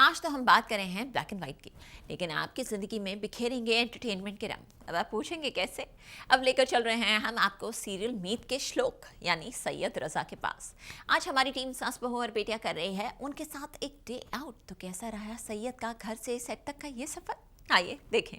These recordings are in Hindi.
आज तो हम बात करें हैं ब्लैक एंड व्हाइट की, लेकिन आपकी ज़िंदगी में बिखेरेंगे एंटरटेनमेंट के रंग। अब आप पूछेंगे कैसे? अब लेकर चल रहे हैं हम आपको सीरियल मीत के श्लोक यानी सैयद रजा के पास। आज हमारी टीम सास बहू और बेटियां कर रही है उनके साथ एक डे आउट। तो कैसा रहा सैयद का घर से सेट तक का ये सफर, आइए देखें।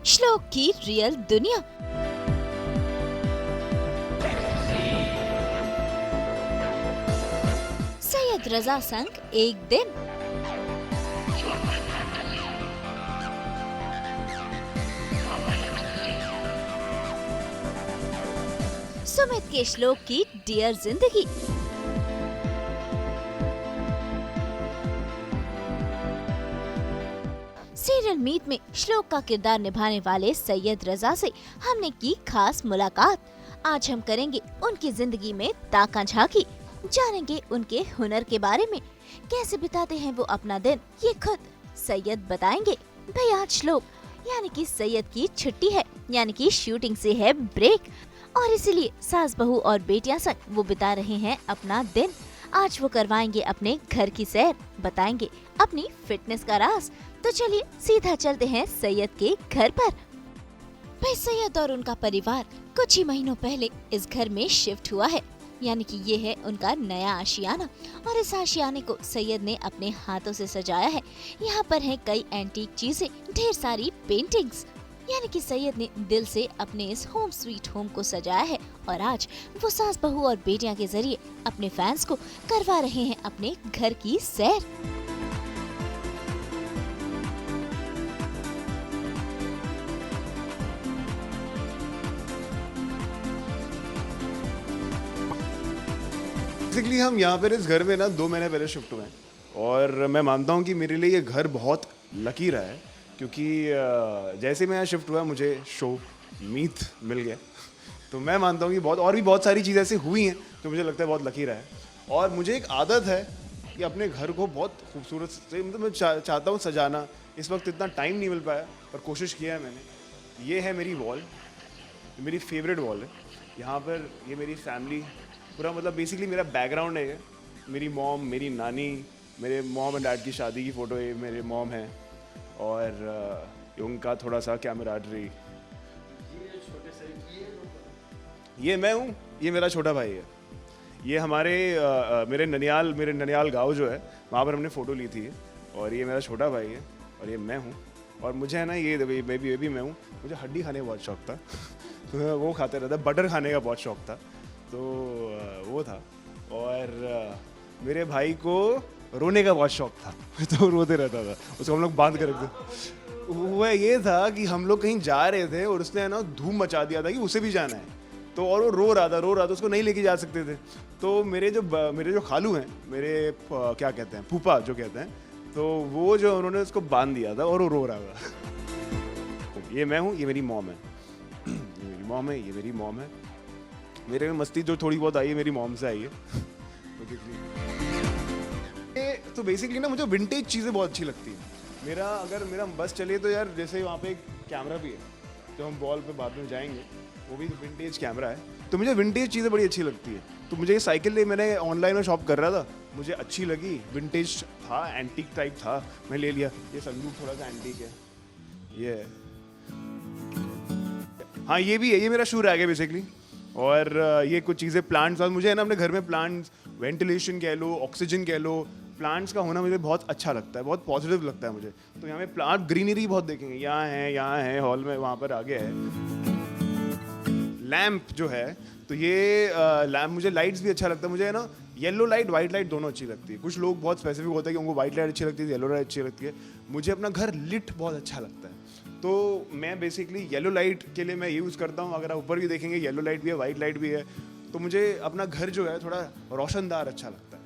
श्लोक की रियल दुनिया। सैयद रजा संग एक दिन। सुमित के श्लोक की डियर जिंदगी। सीरियल मीत में श्लोक का किरदार निभाने वाले सैयद रजा से हमने की खास मुलाकात। आज हम करेंगे उनकी जिंदगी में ताका झांकी, जानेंगे उनके हुनर के बारे में, कैसे बिताते हैं वो अपना दिन, ये खुद सैयद बताएंगे। भाई आज श्लोक यानी कि सैयद की छुट्टी है, यानी कि शूटिंग से है ब्रेक, और इसीलिए सास बहू और बेटियां संग वो बिता रहे हैं अपना दिन। आज वो करवाएंगे अपने घर की सैर, बताएंगे अपनी फिटनेस का राज। तो चलिए सीधा चलते हैं सैयद के घर पर। भाई सैयद और उनका परिवार कुछ ही महीनों पहले इस घर में शिफ्ट हुआ है, यानी कि ये है उनका नया आशियाना, और इस आशियाने को सैयद ने अपने हाथों से सजाया है। यहाँ पर हैं कई एंटीक चीजें, ढेर सारी पेंटिंग्स, यानी कि सैयद ने दिल से अपने इस होम स्वीट होम को सजाया है। और आज वो सास बहू और बेटियां के जरिए अपने फैंस को करवा रहे हैं अपने घर की सैर। बेसिकली हम यहाँ पर इस घर में ना 2 महीने पहले शिफ्ट हुए हैं, और मैं मानता हूँ कि मेरे लिए ये घर बहुत लकी रहा है, क्योंकि जैसे मैं यहाँ शिफ्ट हुआ मुझे शो मीत मिल गया। तो मैं मानता हूँ कि बहुत सारी चीज़ें ऐसी हुई हैं जो मुझे लगता है बहुत लकी रहा है। और मुझे एक आदत है कि अपने घर को बहुत खूबसूरत से, मतलब मैं चाहता हूँ सजाना। इस वक्त इतना टाइम नहीं मिल पाया, पर कोशिश किया है मैंने। ये है मेरी वॉल, मेरी फेवरेट वॉल है। यहाँ पर ये मेरी फैमिली पूरा, मतलब बेसिकली मेरा बैकग्राउंड है। मेरी मॉम, मेरी नानी, मेरे मॉम एंड डैड की शादी की फ़ोटो है, मेरे मॉम हैं, और उनका थोड़ा सा कैमराडरी। ये मैं हूँ, ये मेरा छोटा भाई है। ये मेरे ननियाल गाँव जो है वहाँ पर हमने फ़ोटो ली थी, और ये मेरा छोटा भाई है, और ये मैं हूँ। और मुझे है ना ये भी मैं हूँ। मुझे हड्डी खाने का बहुत शौक था तो मैं वो खाते रहता, बटर खाने का बहुत शौक था, तो वो था। और मेरे भाई को रोने का बहुत शौक था तो रोते रहता था, उसको हम लोग बांध कर रखते। हुआ ये था कि हम लोग कहीं जा रहे थे और उसने है ना धूम मचा दिया था कि उसे भी जाना है, तो और वो रो रहा था, उसको नहीं लेके जा सकते थे। तो मेरे जो खालू हैं, मेरे क्या कहते हैं, फूफा जो कहते हैं, तो वो जो उन्होंने उसको बांध दिया था और वो रो रहा था। ये मैं हूँ, ये मेरी मॉम है। ये मेरी मॉम है, ये मेरी मॉम है। मेरे में मस्ती जो थोड़ी बहुत आई है मेरी मॉम से आई है। तो बेसिकली ना मुझे विंटेज चीज़ें बहुत अच्छी लगती हैं। अगर मेरा बस चले तो यार, जैसे वहाँ पे एक कैमरा भी है, जो हम वॉल पे बाद में जाएंगे, वो भी विंटेज कैमरा है। तो मुझे विंटेज चीज़ें बड़ी अच्छी लगती है। तो मुझे ये साइकिल मैंने ऑनलाइन में शॉप कर रहा था, मुझे अच्छी लगी, विंटेज था, एंटीक टाइप था, मैं ले लिया। ये संदूक थोड़ा सा एंटीक है, ये है। हाँ ये भी है, ये मेरा शू रैक है बेसिकली। और ये कुछ चीज़ें, प्लांट्स, और मुझे है ना अपने घर में प्लांट्स, वेंटिलेशन कह लो, ऑक्सीजन कह लो, प्लांट्स का होना मुझे बहुत अच्छा लगता है, बहुत पॉजिटिव लगता है मुझे। तो यहाँ पे प्लांट, ग्रीनरी बहुत देखेंगे, यहाँ है हॉल में, वहाँ पर आगे है। लैम्प जो है, तो ये लैम्प, मुझे लाइट्स भी अच्छा लगता है। मुझे है ना येलो लाइट, वाइट लाइट दोनों अच्छी लगती है। कुछ लोग बहुत स्पेसिफिक होता है कि उनको वाइट लाइट अच्छी लगती है, येलो लाइट अच्छी लगती है। मुझे अपना घर लिट बहुत अच्छा लगता है, तो मैं बेसिकली येलो लाइट के लिए मैं यूज़ करता हूँ। अगर आप ऊपर भी देखेंगे येलो लाइट भी है, वाइट लाइट भी है। तो मुझे अपना घर जो है थोड़ा रोशनदार अच्छा लगता है।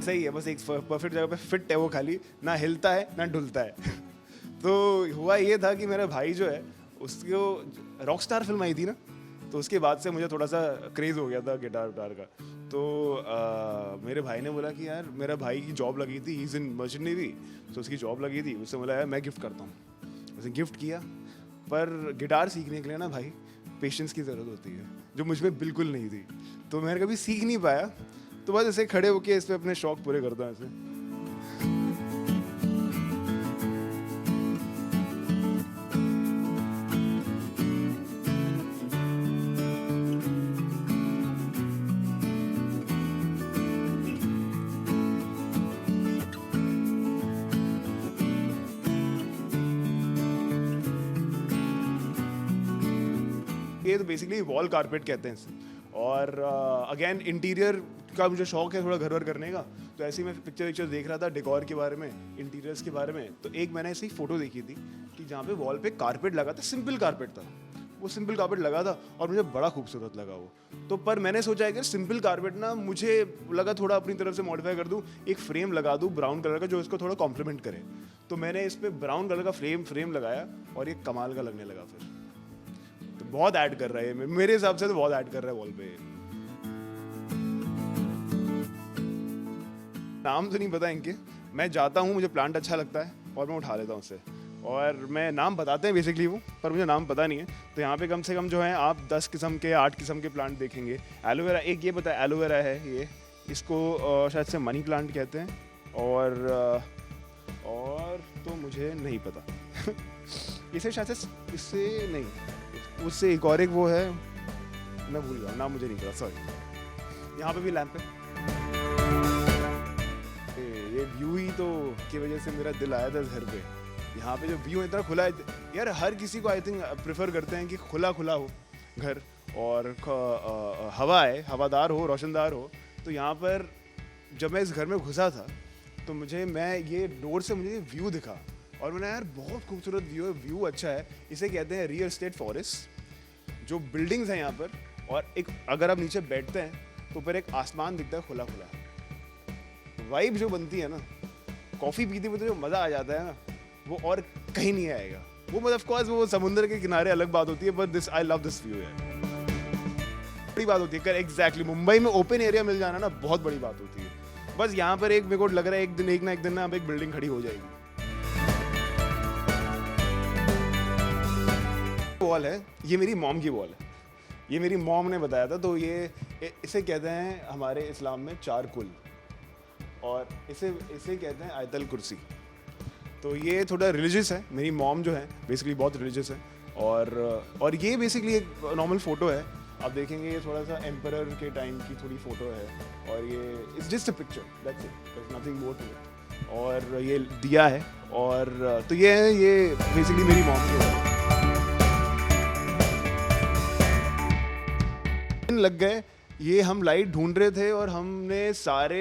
सही है, बस एक परफेक्ट जगह पे फिट है वो, खाली ना हिलता है ना डुलता है। तो हुआ ये था कि मेरा भाई जो है उसको रॉकस्टार फिल्म आई थी ना, तो उसके बाद से मुझे थोड़ा सा क्रेज़ हो गया था गिटार का। तो मेरे भाई ने बोला कि यार मेरा भाई की जॉब लगी थी, he is in merchant navy, तो उसकी जॉब लगी थी, उससे बोला यार मैं गिफ्ट करता हूँ। उसने गिफ्ट किया, पर गिटार सीखने के लिए ना भाई पेशेंस की ज़रूरत होती है, जो मुझ में बिल्कुल नहीं थी। तो मैंने कभी सीख नहीं पाया, तो बस ऐसे खड़े होके इस पे अपने शौक पूरे करता हूँ ऐसे। ये तो बेसिकली वॉल कारपेट कहते हैं इसे। और अगेन इंटीरियर का मुझे शौक है थोड़ा घर वर करने का, तो ऐसे ही मैं पिक्चर देख रहा था डेकोर के बारे में, इंटीरियर्स के बारे में। तो एक मैंने ऐसी फोटो देखी थी कि जहाँ पे वॉल पे कारपेट लगा था, सिंपल कारपेट था, वो सिंपल कारपेट लगा था और मुझे बड़ा खूबसूरत लगा वो। तो पर मैंने सोचा कि सिंपल कारपेट ना, मुझे लगा थोड़ा अपनी तरफ से मॉडिफाई कर दूँ, एक फ्रेम लगा दूँ ब्राउन कलर का जो इसको थोड़ा कॉम्प्लीमेंट करे। तो मैंने इस पर ब्राउन कलर का फ्रेम लगाया और ये कमाल का लगने लगा। फिर तो बहुत ऐड कर रहा है, मेरे हिसाब से तो बहुत ऐड कर रहा है वॉल पे। नाम तो नहीं पता इनके, मैं जाता हूँ, मुझे प्लांट अच्छा लगता है और मैं उठा लेता हूँ उससे, और मैं नाम बताते हैं बेसिकली वो, पर मुझे नाम पता नहीं है। तो यहाँ पे कम से कम जो है आप 10 किस्म के 8 किस्म के प्लांट देखेंगे। एलोवेरा, एक ये पता है एलोवेरा है, ये इसको शायद से मनी प्लांट कहते हैं, और तो मुझे नहीं पता इसे शायद से इससे नहीं, उससे एक और एक वो है, मैं भूल गया नाम, मुझे नहीं पता, सॉरी। यहाँ पे भी लैंप है। ये व्यू ही तो की वजह से मेरा दिल आया था इस घर पे। यहाँ पे जो व्यू इतना खुला है यार, हर किसी को आई थिंक प्रेफर करते हैं कि खुला हो घर, और हवा है, हवादार हो, रोशनदार हो। तो यहाँ पर जब मैं इस घर में घुसा था तो मैं ये डोर से मुझे व्यू दिखा और मैंने यार बहुत खूबसूरत व्यू अच्छा है। इसे कहते हैं रियल एस्टेट फॉरेस्ट। जो बिल्डिंग्स हैं यहाँ पर, और एक अगर आप नीचे बैठते हैं तो ऊपर एक आसमान दिखता है खुला। वाइब जो बनती है ना, कॉफ़ी पीते पीते जो मज़ा आ जाता है ना, वो और कहीं नहीं आएगा। वो मतलब ऑफ कोर्स वो समुंदर के किनारे अलग बात होती है, but I love this view यार, बड़ी बात होती है। एग्जैक्टली मुंबई में ओपन एरिया मिल जाना ना बहुत बड़ी बात होती है। बस यहाँ पर मेरे को लग रहा है एक ना एक दिन अब एक बिल्डिंग खड़ी हो जाएगी। वॉल है, ये मेरी मॉम की वॉल है, ये मेरी मॉम ने बताया था। तो ये इसे कहते हैं हमारे इस्लाम में चारकुल, और इसे कहते हैं आयतल कुर्सी। तो ये थोड़ा रिलीजियस है, मेरी मॉम जो है बेसिकली बहुत रिलीजियस है। और ये बेसिकली एक नॉर्मल फ़ोटो है, आप देखेंगे ये थोड़ा सा एम्परर के टाइम की थोड़ी फ़ोटो है, और ये it's just a picture, that's it, there is nothing more to it. और ये दिया है, और तो ये बेसिकली मेरी मॉम की है। लग गए, ये हम लाइट ढूंढ रहे थे और हमने सारे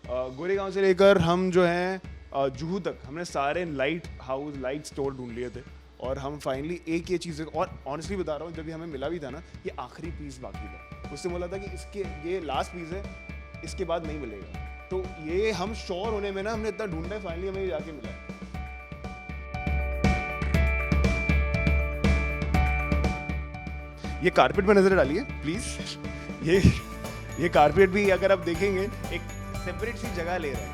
गोरेगांव से लेकर हम जो हैं जुहू तक हमने सारे लाइट स्टोर ढूंढ लिए थे, और हम फाइनली एक ये चीज़, और ऑनेस्टली बता रहा हूँ जब ये हमें मिला भी था ना, ये आखिरी पीस बाकी था। उससे बोला था कि ये लास्ट पीस है, इसके बाद नहीं मिलेगा। तो ये हम श्योर होने में ना हमने इतना ढूंढा है, फाइनली हमें ये जाके मिला है। ये कारपेट पे नजर डालिए प्लीज। ये कारपेट भी अगर आप देखेंगे एक सेपरेट सी जगह ले रहा है।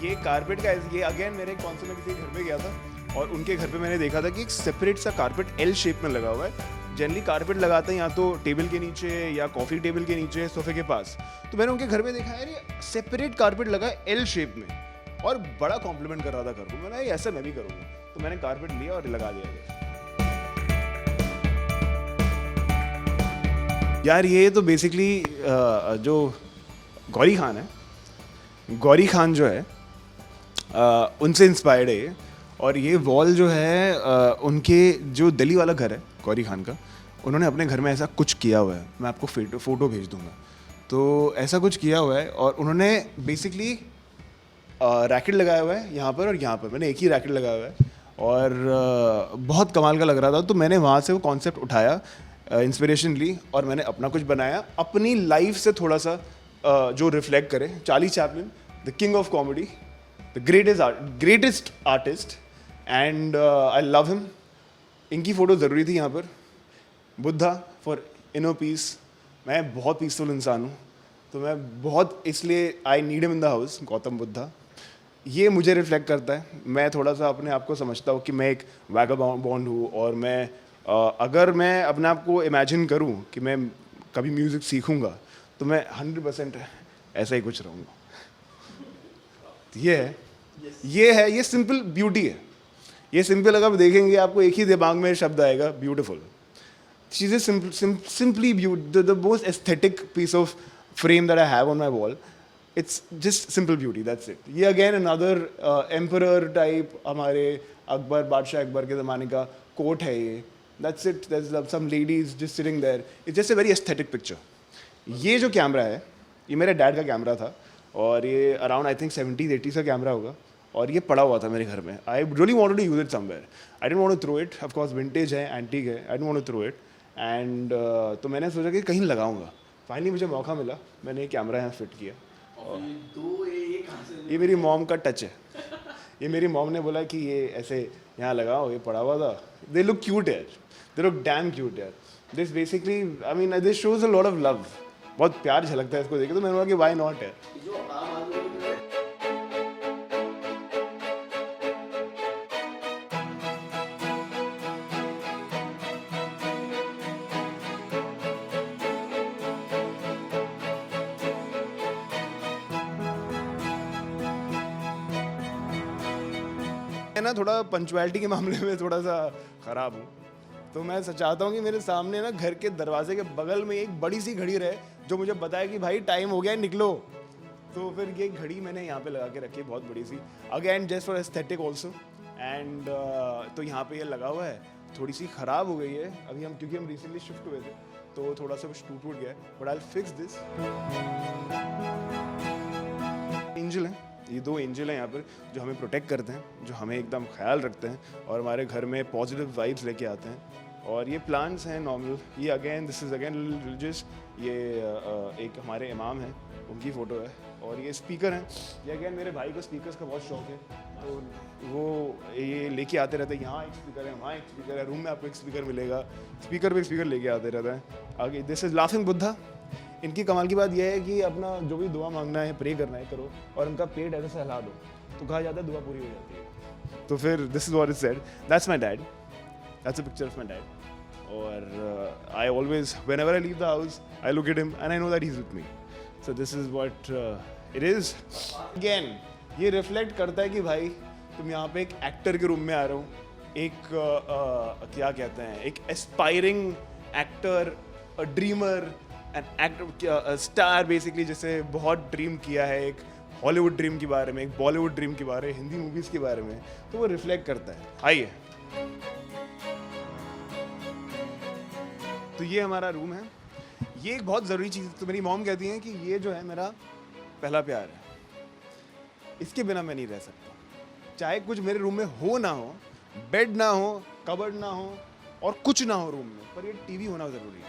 ये कारपेट का, ये अगेन मेरे कौन से मैं किसी घर पे गया था और उनके घर पे मैंने देखा था कि एक सेपरेट सा कारपेट एल शेप में लगा हुआ है। जनरली कारपेट लगाते हैं या तो टेबल के नीचे या कॉफ़ी टेबल के नीचे, सोफे के पास। तो मैंने उनके घर में देखा है ये सेपरेट कारपेट लगा है एल शेप में, और बड़ा कॉम्प्लीमेंट कर रहा था घर को। मैंने ऐसा मैं भी करूँगा, तो मैंने कारपेट लिया और लगा दिया। यार ये तो बेसिकली जो गौरी खान है, गौरी खान जो है उनसे इंस्पायर्ड है ये। और ये वॉल जो है उनके जो दिल्ली वाला घर है गौरी खान का, उन्होंने अपने घर में ऐसा कुछ किया हुआ है। मैं आपको फ़ोटो भेज दूंगा। तो ऐसा कुछ किया हुआ है, और उन्होंने बेसिकली रैकेट लगाया हुआ है यहाँ पर और यहाँ पर। मैंने एक ही रैकेट लगाया हुआ है, और बहुत कमाल का लग रहा था। तो मैंने वहाँ से वो कॉन्सेप्ट उठाया, इंस्पिरेशन ली, और मैंने अपना कुछ बनाया अपनी लाइफ से थोड़ा सा जो रिफ्लेक्ट करे। Charlie Chaplin the king of comedy, the greatest artist, and I love him. इनकी फ़ोटो ज़रूरी थी यहाँ पर. Buddha for inner peace. मैं बहुत पीसफुल इंसान हूँ, तो मैं बहुत इसलिए I need him in the house. Gautam Buddha ये मुझे रिफ्लेक्ट करता है. मैं थोड़ा सा अपने आप को समझता हूँ कि मैं एक वैगाबॉन्ड हूँ, और मैं अगर मैं अपने आप को इमेजिन करूँ कि मैं कभी म्यूज़िक सीखूँगा तो मैं 100% ऐसा ही कुछ रहूँगा. ये सिंपल ब्यूटी है. ये सिंपल अगर आप देखेंगे आपको एक ही दिमाग में शब्द आएगा, ब्यूटीफुल. चीज़ें simply beauty. The most aesthetic piece of frame that I have on my wall, it's just simple beauty. That's it. ये again another emperor type, हमारे अकबर, बादशाह अकबर के ज़माने का कोट है ये. That's it. There's some ladies just sitting there. It's just a very aesthetic picture. ये जो कैमरा है, ये मेरे डैड का कैमरा था, और ये अराउंड आई थिंक 70s-80s का कैमरा होगा, और ये पड़ा हुआ था मेरे घर में. I really wanted to use it somewhere. I didn't want to throw it. Of course vintage है, एंटीक है. I didn't want to throw it. And तो मैंने सोचा कि कहीं लगाऊंगा. फाइनली मुझे मौका मिला, मैंने ये कैमरा यहाँ फिट किया. ये मेरी मॉम का टच है. ये मेरी मॉम ने बोला कि ये ऐसे यहाँ लगाओ, ये पड़ा हुआ था. दे लुक क्यूट यार. दे लुक डैम क्यूट यार. This basically I mean this shows a lot of love. बहुत प्यार झलकता है इसको देखे, तो मैंने बोला कि व्हाई नॉट है. मैं ना थोड़ा पंचुअलिटी के मामले में थोड़ा सा ख़राब हूँ, तो मैं चाहता हूँ कि मेरे सामने ना घर के दरवाजे के बगल में एक बड़ी सी घड़ी रहे जो मुझे बताए कि भाई टाइम हो गया है, निकलो. तो फिर ये घड़ी मैंने यहाँ पे लगा के रखी है, बहुत बड़ी सी. Again just for aesthetic also. And तो यहाँ पे ये लगा हुआ है. थोड़ी सी ख़राब हो गई है अभी हम, क्योंकि हम रिसेंटली शिफ्ट हुए थे, तो थोड़ा सा कुछ टूट गया है. But I will fix this. Angel हैं, ये 2 एंजल हैं यहाँ पर जो हमें प्रोटेक्ट करते हैं, जो हमें एकदम ख्याल रखते हैं और हमारे घर में पॉजिटिव वाइब्स लेके आते हैं. और ये प्लांट्स हैं नॉर्मल. ये again this is again religious. ये एक हमारे इमाम हैं, उनकी फ़ोटो है. और ये स्पीकर हैं. ये अगेन मेरे भाई को स्पीकर्स का बहुत शौक है, तो वो ये लेके आते रहते हैं. यहाँ एक स्पीकर है, वहाँ एक स्पीकर है, रूम में आपको एक स्पीकर मिलेगा. स्पीकर पे स्पीकर लेके आते रहता है. आगे दिस इज़ लाफिंग बुद्धा. इनकी कमाल की बात यह है कि अपना जो भी दुआ मांगना है, प्रे करना है, करो, और उनका पेट ऐसे से हिला दो तो कहा जाता है दुआ पूरी हो जाती है. तो फिर this is what is said. That's my dad. That's a picture of my dad. और I always whenever I leave the house I look at him and I know that he is with me. So this is what it is. Again ये रिफ्लेक्ट करता है कि भाई तुम यहाँ पे एक एक्टर के रूम में आ रहे हो. एक क्या कहते हैं, एक aspiring actor, a dreamer, an actor, star basically, जिसे बहुत ड्रीम किया है, एक हॉलीवुड ड्रीम के बारे में, एक बॉलीवुड ड्रीम के बारे में, हिंदी मूवीज़ के बारे में. तो वो रिफ्लेक्ट करता है. आइए, तो ये हमारा रूम है. ये एक बहुत ज़रूरी चीज़, तो मेरी मॉम कहती हैं कि ये जो है मेरा पहला प्यार है. इसके बिना मैं नहीं रह सकता. चाहे कुछ मेरे रूम में हो ना हो, बेड ना हो, कबर्ड ना हो, और कुछ ना हो रूम में, पर ये टीवी होना ज़रूरी है.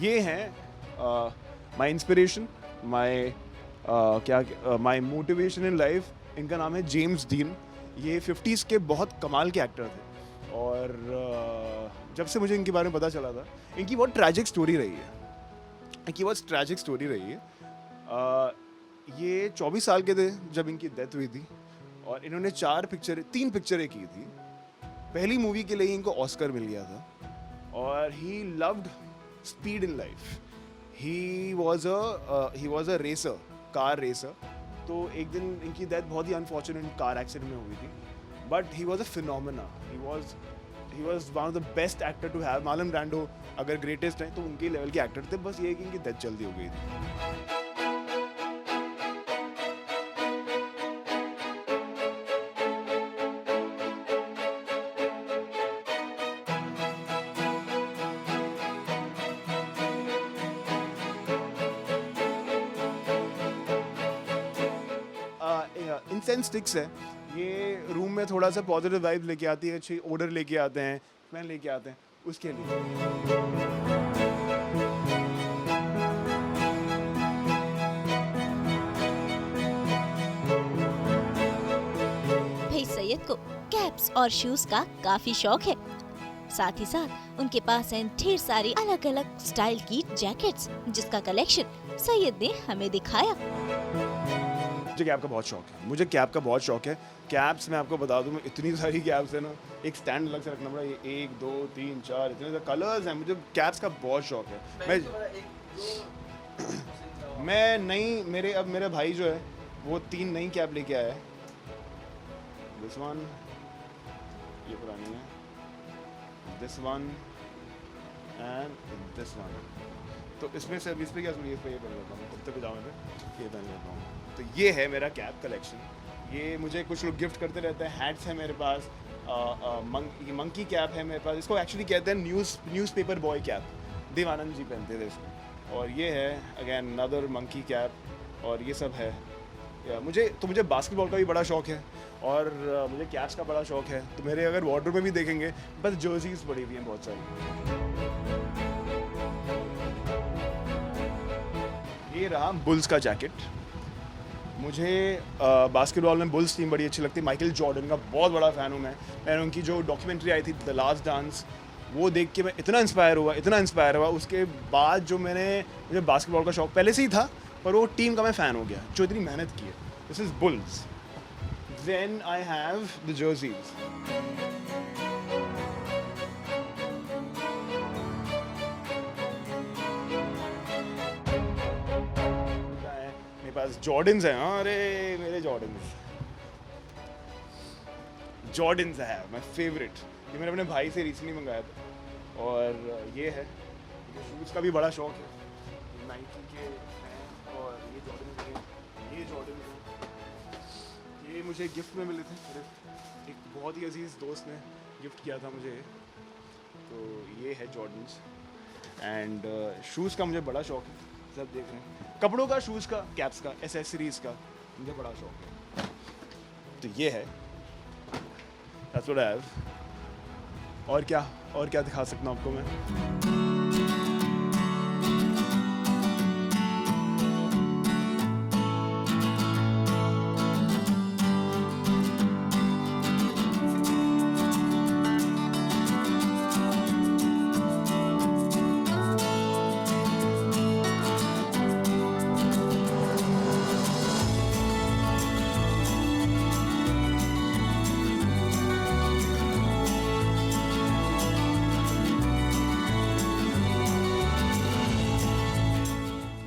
ये हैं my inspiration, my motivation in life. इनका नाम है जेम्स डीन. ये 50s के बहुत कमाल के एक्टर थे, और जब से मुझे इनके बारे में पता चला था, इनकी बहुत ट्रैजिक स्टोरी रही है. ये 24 साल के थे जब इनकी डेथ हुई थी, और इन्होंने 3 पिक्चरें की थी. पहली मूवी के लिए इनको ऑस्कर मिल गया था, और he loved speed in life. He was a racer, car racer. तो एक दिन इनकी डेथ बहुत ही अनफॉर्चुनेट कार एक्सीडेंट में हुई थी, but he was a phenomena. He was one of the best actor to have. Marlon Brando अगर ग्रेटेस्ट हैं तो उनके लेवल के एक्टर थे. बस ये है कि इनकी डेथ जल्दी हो गई थी. इंसेंस स्टिक्स है. ये रूम में थोड़ा सा पॉजिटिव वाइब लेके आती है, अच्छी ओडर लेके आते हैं, स्मेल लेके आते हैं, उसके लिए. सैयद को कैप्स और शूज का काफी शौक है। साथ ही साथ उनके पास हैं ढेर सारी अलग अलग स्टाइल की जैकेट्स, जिसका कलेक्शन सैयद ने हमें दिखाया। मुझे कैप का बहुत शौक है, मुझे कैप का बहुत शौक है। कैप्स मैं आपको बता दूं, मैं इतनी सारी कैप्स है ना, एक स्टैंड अलग से रखना पड़ा। ये 1 2 3 4 इतने सारे कलर्स हैं। मुझे कैप्स का बहुत शौक है। मैं मेरे भाई जो है वो 3 नई कैप लेके आया है। दिस वन, ये पुरानी है, this one and this one. तो इसमें से इस पे क्या सुनिए, इस पे ये पहन लेता हूँ, कुर्ते पजामे पे ये पहन लेता हूँ। तो ये है मेरा कैप कलेक्शन। ये मुझे कुछ लोग गिफ्ट करते रहते हैं। हैट्स है मेरे पास, मंकी कैप है मेरे पास। इसको एक्चुअली कहते हैं न्यूज़पेपर बॉय कैप। देवानंद जी पहनते थे इसको। और ये है अगेन अनदर मंकी कैप। और ये सब है। मुझे बास्केटबॉल का भी बड़ा शौक है और मुझे कैप्स का बड़ा शौक है। तो मेरे अगर वार्डरोब में भी देखेंगे बस जर्सीज पड़ी हुई हैं बहुत सारी। ये रहा बुल्स का जैकेट। मुझे बास्केटबॉल में बुल्स टीम बड़ी अच्छी लगती है। माइकल जॉर्डन का बहुत बड़ा फ़ैन हूँ मैं उनकी जो डॉक्यूमेंट्री आई थी द लास्ट डांस, वो देख के मैं इतना इंस्पायर हुआ। उसके बाद जो मुझे बास्केटबॉल का शौक पहले से ही था, पर वो टीम का मैं फ़ैन हो गया जो इतनी मेहनत की है। This is Bulls. Then I have the jerseys. मेरे पास जॉर्डन्स हैं। अरे मेरे जॉर्डन्स है माय फेवरेट। ये मैंने अपने भाई से रिसेंटली मंगाया था। और ये है, मुझे शूज़ का भी बड़ा शौक है। नाइकी के हैं और ये जॉर्डन्स हैं। ये मुझे गिफ्ट में मिले थे। मेरे एक बहुत ही अजीज़ दोस्त ने गिफ्ट किया था मुझे। तो ये है जॉर्डन्स। एंड शूज़ का मुझे बड़ा शौक है। सब देख रहे हैं, कपड़ों का, शूज़ का, कैप्स का, एसेसरीज़ का मुझे बड़ा शौक है। तो ये है, that's what I have। और क्या दिखा सकता हूँ आपको मैं।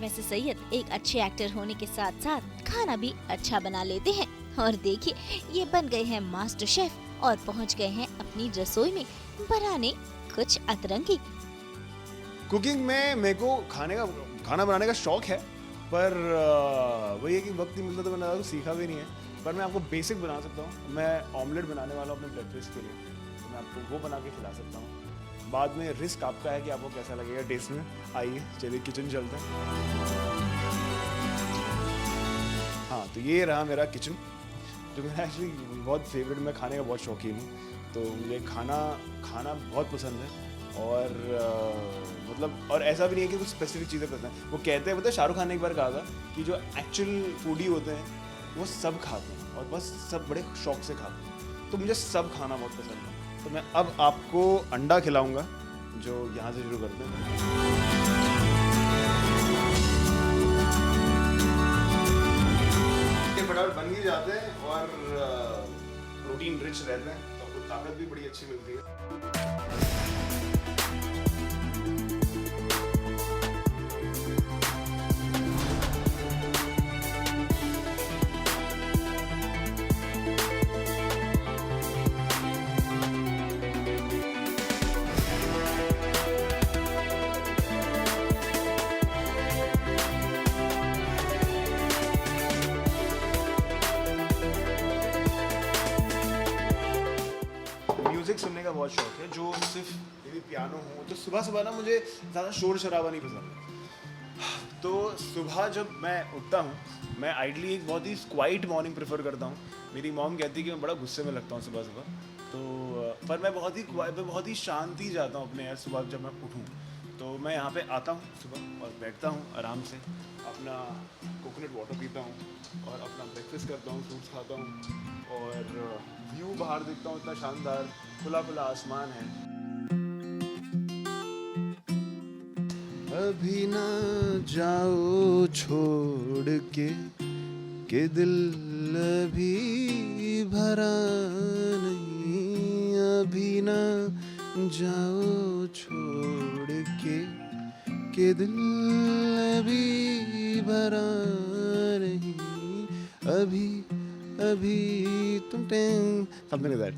वैसे सैयद एक अच्छे एक्टर होने के साथ साथ खाना भी अच्छा बना लेते हैं। और देखिए, ये बन गए हैं मास्टर शेफ और पहुंच गए हैं अपनी रसोई में बनाने कुछ अतरंगी। कुकिंग में मेरे को खाना बनाने का शौक है, पर वही है कि वक्त नहीं मिलता तो मैंने ज़्यादा सीखा भी नहीं है। पर मैं आपको बेसिक बना सकता हूँ। मैं ऑमलेट बनाने वाला हूँ अपने ब्रेकफास्ट के लिए, तो मैं आपको वो बना के खिला सकता हूँ। बाद में रिस्क आपका है कि आपको कैसा लगेगा टेस्ट में। आइए चलिए किचन चलते हैं। हाँ, तो ये रहा मेरा किचन, जो मेरा एक्चुअली बहुत फेवरेट। मैं खाने का बहुत शौकीन हूँ, तो मुझे खाना बहुत पसंद है। और मतलब और ऐसा भी नहीं है कि कुछ स्पेसिफिक चीज़ें पसंद हैं। वो कहते हैं, पता है, शाहरुख खान ने एक बार कहा था कि जो एक्चुअल फूडी होते हैं वो सब खाते हैं और बस सब बड़े शौक से खाते हैं। तो मुझे सब खाना बहुत पसंद है। तो मैं अब आपको अंडा खिलाऊंगा, जो यहाँ से शुरू करते हैं। ये फटाफट बन भी जाते हैं और प्रोटीन रिच रहते हैं, तो आपको ताकत भी बड़ी अच्छी मिलती है। म्यूज़िक सुनने का बहुत शौक है, जो सिर्फ यदि पियानो हो तो सुबह ना मुझे ज़्यादा शोर शराबा नहीं पसंद। तो सुबह जब मैं उठता हूँ, मैं आइडली एक बहुत ही क्वाइट मॉर्निंग प्रेफर करता हूँ। मेरी मॉम कहती है कि मैं बड़ा गुस्से में लगता हूँ सुबह, तो पर मैं बहुत ही शांति जाता हूँ अपने यार सुबह जब मैं उठूँ। तो मैं यहाँ पे आता हूँ सुबह और बैठता हूँ आराम से, अपना कोकोनट वाटर पीता हूँ और अपना ब्रेकफास्ट करता हूँ, फ्रूट्स खाता हूँ और व्यू बाहर देखता हूँ, इतना शानदार खुला खुला आसमान है। अभी ना जाओ छोड़ के दिल अभी भरा नहीं, अभी ना जाओ छोड़ के दिल अभी भरा नहीं, अभी अभी तुम समथिंग लाइक दैट।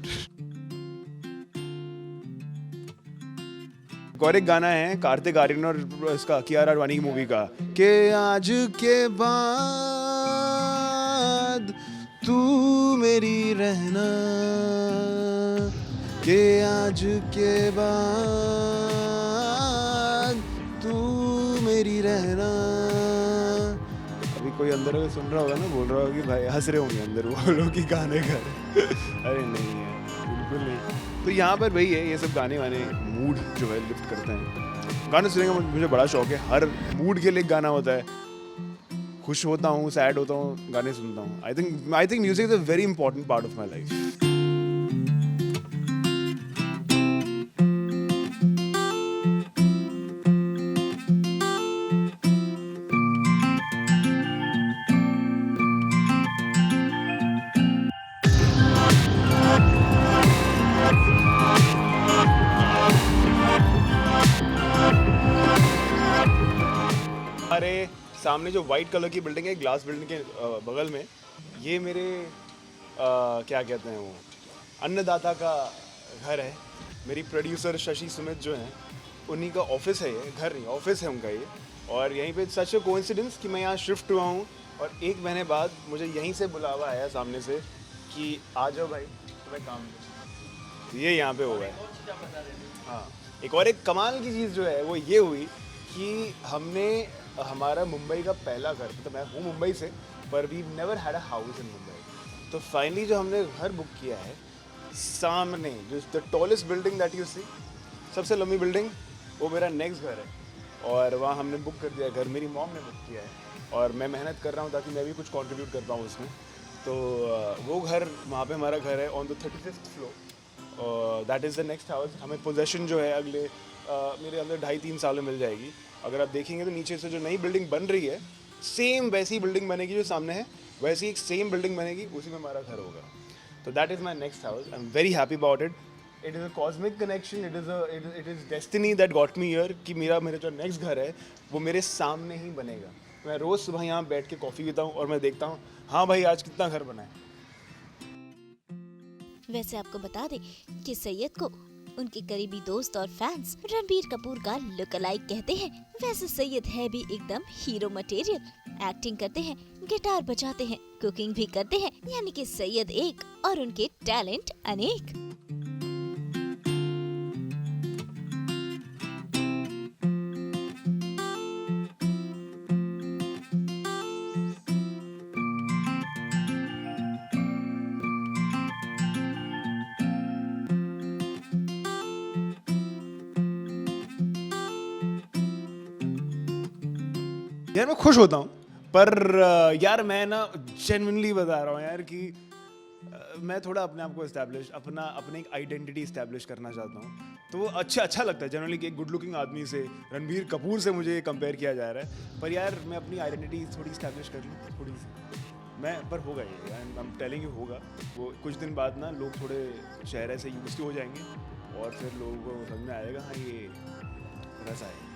और एक गाना है कार्तिक आर्यन और इसका कियारा आडवाणी की मूवी का, कि आज के बाद तू मेरी रहना, कि आज के बाद तू मेरी रहना। अभी कोई अंदर सुन रहा होगा ना, बोल रहा होगा कि भाई हंस रहे होंगे अंदर वो लोग की गाने कर। अरे नहीं है, बिल्कुल नहीं। तो यहाँ पर वही है, ये सब गाने वाने मूड जो है लिफ्ट करते हैं। गाने सुनने का मुझे बड़ा शौक है, हर मूड के लिए गाना होता है। खुश होता हूँ, सैड होता हूँ, गाने सुनता हूँ। I think music is a very important part of my life. हमारे सामने जो वाइट कलर की बिल्डिंग है, ग्लास बिल्डिंग के बगल में, ये मेरे क्या कहते हैं वो अन्नदाता का घर है। मेरी प्रोड्यूसर शशि सुमित जो हैं, उन्हीं का ऑफिस है ये, घर नहीं ऑफिस है उनका ये। और यहीं पे सच कोइंसिडेंस कि मैं यहाँ शिफ्ट हुआ हूँ और 1 महीने बाद मुझे यहीं से बुलावा आया सामने से कि आ जाओ भाई तुम्हें काम दो। ये यहाँ पे हुआ है। हाँ, एक कमाल की चीज़ जो है वो ये हुई कि हमने हमारा मुंबई का पहला घर, तो मैं हूँ मुंबई से, पर we never had a house in Mumbai. तो फाइनली जो हमने घर बुक किया है, सामने जो the tallest building that you see, सबसे लंबी बिल्डिंग, वो मेरा नेक्स्ट घर है। और वहाँ हमने बुक कर दिया घर, मेरी मॉम ने बुक किया है और मैं मेहनत कर रहा हूँ ताकि मैं भी कुछ कंट्रीब्यूट कर पाऊँ उसमें। तो वो घर, वहाँ पे हमारा घर है on the 35th floor. That is the next house. हमें पोजेशन जो है अगले मेरे अंदर 2.5-3 साल में मिल जाएगी। अगर आप देखेंगे तो नीचे से जो नई बिल्डिंग बन रही है, सेम वैसी बिल्डिंग बनेगी जो सामने है, वैसी एक सेम बिल्डिंग बनेगी, उसी में हमारा घर होगा। तो that is my next house. I am very happy about it. It is a cosmic connection, it is destiny that got me here कि मेरा जो नेक्स्ट घर है वो मेरे सामने ही बनेगा। मैं रोज़ सुबह यहाँ बैठ के कॉफ़ी पीता हूँ और मैं देखता हूँ, हाँ भाई आज कितना घर बना है। वैसे आपको बता दें कि सैयद को उनके करीबी दोस्त और फैंस रणबीर कपूर का लुक अलाइक कहते हैं। वैसे सैयद है भी एकदम हीरो मटेरियल। एक्टिंग करते हैं, गिटार बजाते हैं, कुकिंग भी करते हैं, यानी कि सैयद एक और उनके टैलेंट अनेक। यार मैं खुश होता हूँ, पर यार मैं ना जेन्युइनली बता रहा हूँ यार कि मैं थोड़ा अपने आप को इस्टेब्लिश, अपने एक आइडेंटिटी इस्टेब्लिश करना चाहता हूँ। तो वो अच्छा लगता है जेनरली कि एक गुड लुकिंग आदमी से, रणबीर कपूर से मुझे कंपेयर किया जा रहा है। पर यार मैं अपनी आइडेंटिटी थोड़ी इस्टेब्लिश कर लूँ, थोड़ी सी मैं, पर होगा ये, आई एम टेलिंग यू होगा। वो कुछ दिन बाद ना लोग थोड़े चेहरे से यूज्ड हो जाएंगे और फिर लोगों को समझ में आएगा, हाँ ये रसा है।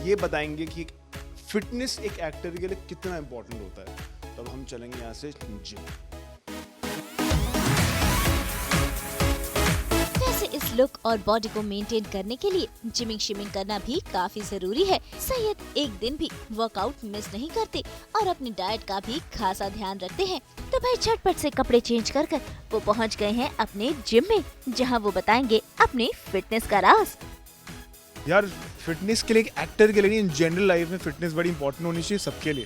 ये बताएंगे कि फिटनेस एक एक्टर के लिए कितना इंपॉर्टेंट होता है। तब हम चलेंगे यहाँ से जिम। वैसे इस लुक और बॉडी को मेंटेन करने के लिए जिमिंग शिमिंग करना भी काफी जरूरी है। सैयद एक दिन भी वर्कआउट मिस नहीं करते और अपनी डाइट का भी खासा ध्यान रखते हैं। तो भाई झटपट से कपड़े चेंज कर वो पहुंच गए हैं अपने जिम में, जहां वो बताएंगे अपने फिटनेस का राज। यार फिटनेस के लिए, एक एक्टर के लिए नहीं, इन जनरल लाइफ में फिटनेस बड़ी इंपॉर्टेंट होनी चाहिए सबके लिए।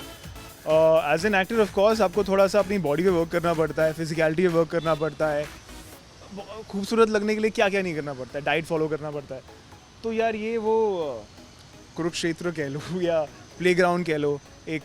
As an actor of course आपको थोड़ा सा अपनी बॉडी पे वर्क करना पड़ता है, फिजिकलिटी पे वर्क करना पड़ता है, खूबसूरत लगने के लिए क्या क्या नहीं करना पड़ता है, डाइट फॉलो करना पड़ता है। तो यार ये वो कुरुक्षेत्र कह लो या प्लेग्राउंड कह लो एक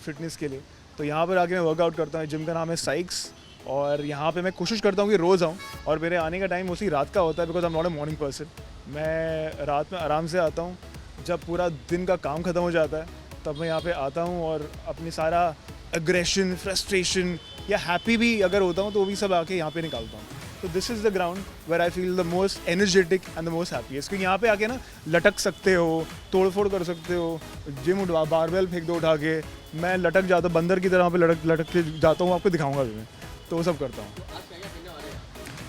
फिटनेस के लिए। तो यहाँ पर आके मैं वर्कआउट करता हूँ। जिम का नाम है साइक्स और यहाँ पे मैं कोशिश करता हूँ कि रोज़ आऊँ, और मेरे आने का टाइम उसी रात का होता है, because I am not a morning person. मैं रात में आराम से आता हूँ, जब पूरा दिन का काम ख़त्म हो जाता है तब मैं यहाँ पे आता हूँ और अपनी सारा एग्रेशन, फ्रस्ट्रेशन या हैप्पी भी अगर होता हूँ तो वो भी सब आके यहाँ पे निकालता हूँ। तो this is the ground where I feel the most energetic and the most happiest. क्योंकि यहाँ पे आके ना लटक सकते हो, तोड़ फोड़ कर सकते हो, जिम उठवा, बारबेल फेंक दो उठा के, मैं लटक जाता हूँ बंदर की तरह, पे लटक के जाता हूँ, आपको दिखाऊंगा भी मैं, तो वो सब करता हूँ।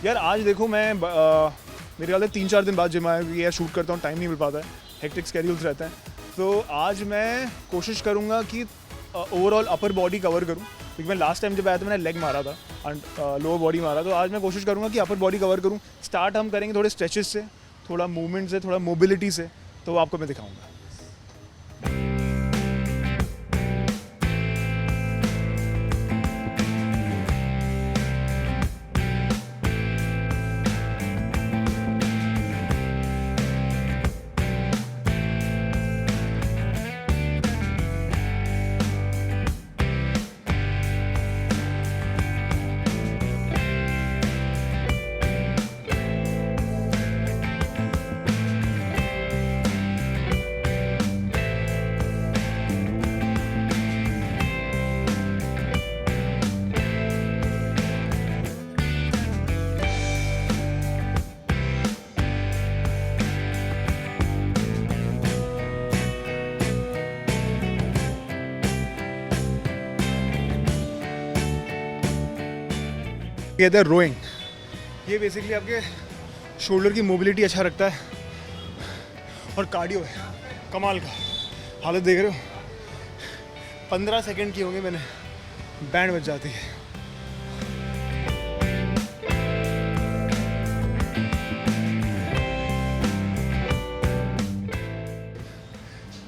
यार आज देखो मैं मेरे ख्याल से 3-4 दिन बाद जिम आया, क्योंकि यार शूट करता हूँ, टाइम नहीं मिल पाता है, हेक्टिक स्केड्यूल्स रहते हैं। तो आज मैं कोशिश करूँगा कि ओवरऑल अपर बॉडी कवर करूँ, क्योंकि मैं लास्ट टाइम जब आया था मैंने लेग मारा था एंड लोअर बॉडी मारा। तो आज मैं कोशिश करूँगा कि अपर बॉडी कवर करूँ। स्टार्ट हम करेंगे थोड़े स्ट्रेचेस से, थोड़ा मूवमेंट से, थोड़ा मोबिलिटी से, तो वो आपको मैं दिखाऊँगा। कहते हैं रोइंग। ये बेसिकली आपके शोल्डर की मोबिलिटी अच्छा रखता है और कार्डियो है कमाल का। हालत देख रहे हो, 15 सेकंड की होंगे मैंने, बैंड बज जाती है।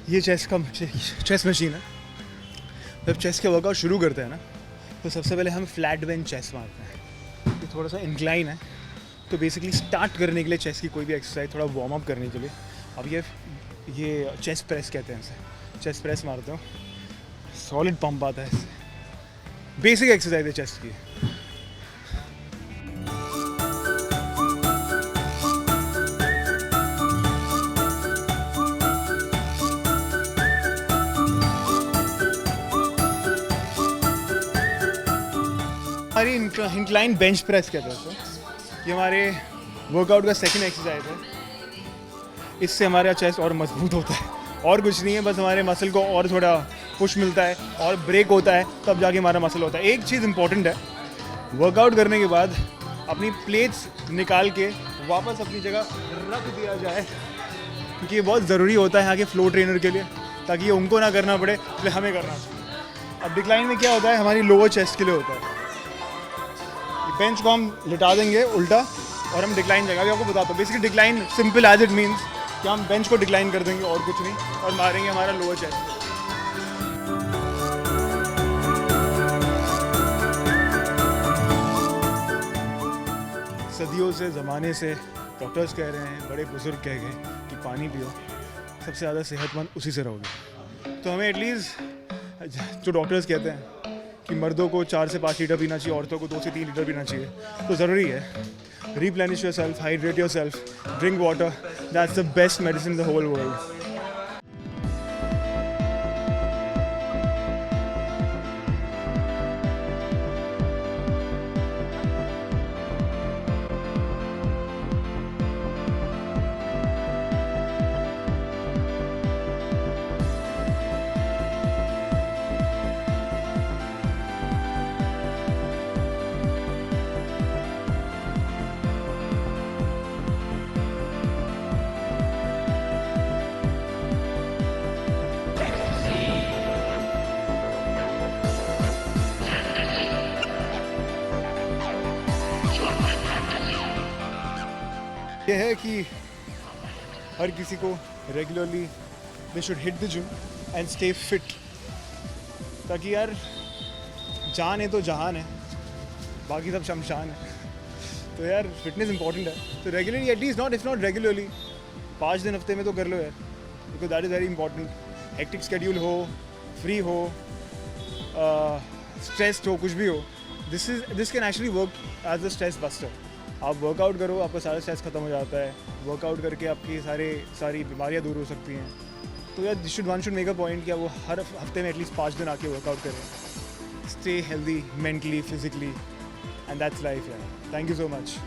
ये चेस्ट मशीन है। जब चेस्ट का वर्कआउट शुरू करते हैं ना, तो सबसे पहले हम फ्लैट बेंच चेस्ट मारते हैं। ये थोड़ा सा इंक्लाइन है, तो बेसिकली स्टार्ट करने के लिए चेस्ट की कोई भी एक्सरसाइज थोड़ा वार्म अप करने के लिए अब ये चेस्ट प्रेस कहते हैं इसे। चेस्ट प्रेस मारते हो, सॉलिड पंप आता है इससे। बेसिक एक्सरसाइज है चेस्ट की। हमारी इंक्लाइन बेंच प्रेस कहते हैं इसको। ये हमारे वर्कआउट का सेकंड एक्सरसाइज है। इससे हमारा चेस्ट और मजबूत होता है, और कुछ नहीं है, बस हमारे मसल को और थोड़ा पुश मिलता है और ब्रेक होता है, तब जाके हमारा मसल होता है। एक चीज़ इंपॉर्टेंट है, वर्कआउट करने के बाद अपनी प्लेट्स निकाल के वापस अपनी जगह रख दिया जाए, क्योंकि ये बहुत ज़रूरी होता है यहाँ के फ्लो ट्रेनर के लिए, ताकि ये उनको ना करना पड़े, इसलिए हमें करना चाहिए। अब डिक्लाइन में क्या होता है, हमारी लोअर चेस्ट के लिए होता है। बेंच को हम लिटा देंगे उल्टा और हम डिक्लाइन जाएगा। अभी आपको बताता हूँ, basically decline simple as it means कि हम बेंच को डिक्लाइन कर देंगे और कुछ नहीं, और मारेंगे हमारा लोअर चेस्ट। सदियों से, ज़माने से डॉक्टर्स कह रहे हैं, बड़े बुजुर्ग कह गए कि पानी पियो, सबसे ज़्यादा सेहतमंद उसी से रहोगे। तो हमें एटलीस्ट जो डॉक्टर्स कहते हैं कि मर्दों को 4 से 5 लीटर पीना चाहिए, औरतों को 2 से 3 लीटर पीना चाहिए, तो ज़रूरी है। Replenish yourself, hydrate yourself, drink water, that's the best medicine in the whole world. ये है कि हर किसी को regularly they should hit the gym and stay fit, ताकि यार जान है तो जहान है, बाकी सब शमशान है। तो यार फिटनेस इंपॉर्टेंट है, तो regularly at least not if not regularly 5 दिन हफ्ते में तो कर लो यार, because that is very important. Hectic schedule हो, फ्री हो, स्ट्रेस्ड हो, कुछ भी हो, this can actually work as a stress buster. आप वर्कआउट करो, आपका सारा स्ट्रेस खत्म हो जाता है। वर्कआउट करके आपकी सारी बीमारियाँ दूर हो सकती हैं। तो यार one should make a point कि वो हर हफ्ते में एटलीस्ट 5 दिन आके वर्कआउट करें। Stay healthy mentally, physically, and that's life यार। Thank you so much.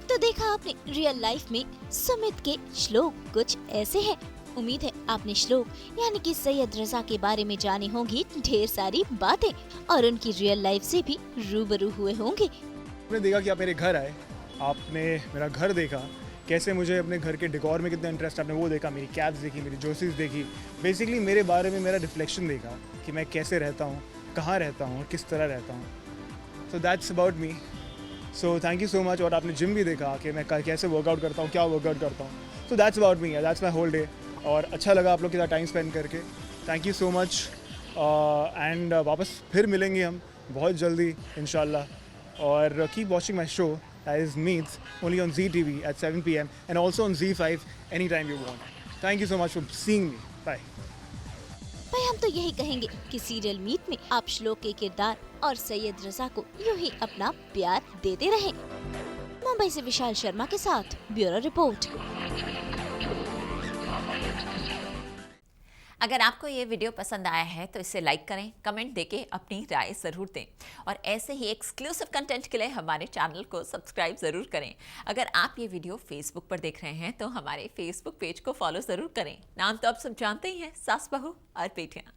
तो देखा आपने, रियल लाइफ में सुमित के श्लोक कुछ ऐसे हैं। उम्मीद है आपने श्लोक यानी कि सैयद रजा के बारे में जानी होंगी ढेर सारी बातें और उनकी रियल लाइफ से भी रूबरू हुए होंगे। आपने देखा कि आप मेरे घर आए, आपने मेरा घर देखा, कैसे मुझे अपने घर के डेकोर में कितना इंटरेस्ट, आपने वो देखा, मेरी कैब्स देखी, मेरी जोसीज देखी, बेसिकली मेरे बारे में मेरा रिफ्लेक्शन देखा कि मैं कैसे रहता हूँ, कहाँ रहता हूँ और किस तरह रहता हूँ। So that's about me. So thank you so much. और आपने जिम भी देखा कि मैं कैसे वर्कआउट करता हूँ, क्या वर्कआउट करता हूँ। So that's about me, that's my whole day. और अच्छा लगा आप लोग के साथ टाइम स्पेंड करके। Thank you so much. And वापस फिर मिलेंगे हम बहुत जल्दी इंशाल्लाह। और keep watching my show that is Meets only on ZTV at 7 PM and also on Z5 anytime you want. Thank you so much for seeing me. Bye. भाई हम तो यही कहेंगे कि सीरियल मीट में आप श्लोक के किरदार और सैयद रजा को यूं ही अपना प्यार देते रहें। मुंबई से विशाल शर्मा के साथ ब्यूरो रिपोर्ट। अगर आपको ये वीडियो पसंद आया है तो इसे लाइक करें, कमेंट देके अपनी राय ज़रूर दें और ऐसे ही एक्सक्लूसिव कंटेंट के लिए हमारे चैनल को सब्सक्राइब ज़रूर करें। अगर आप ये वीडियो फेसबुक पर देख रहे हैं तो हमारे फेसबुक पेज को फॉलो ज़रूर करें। नाम तो आप सब जानते ही हैं, सास बहू और बेटियाँ।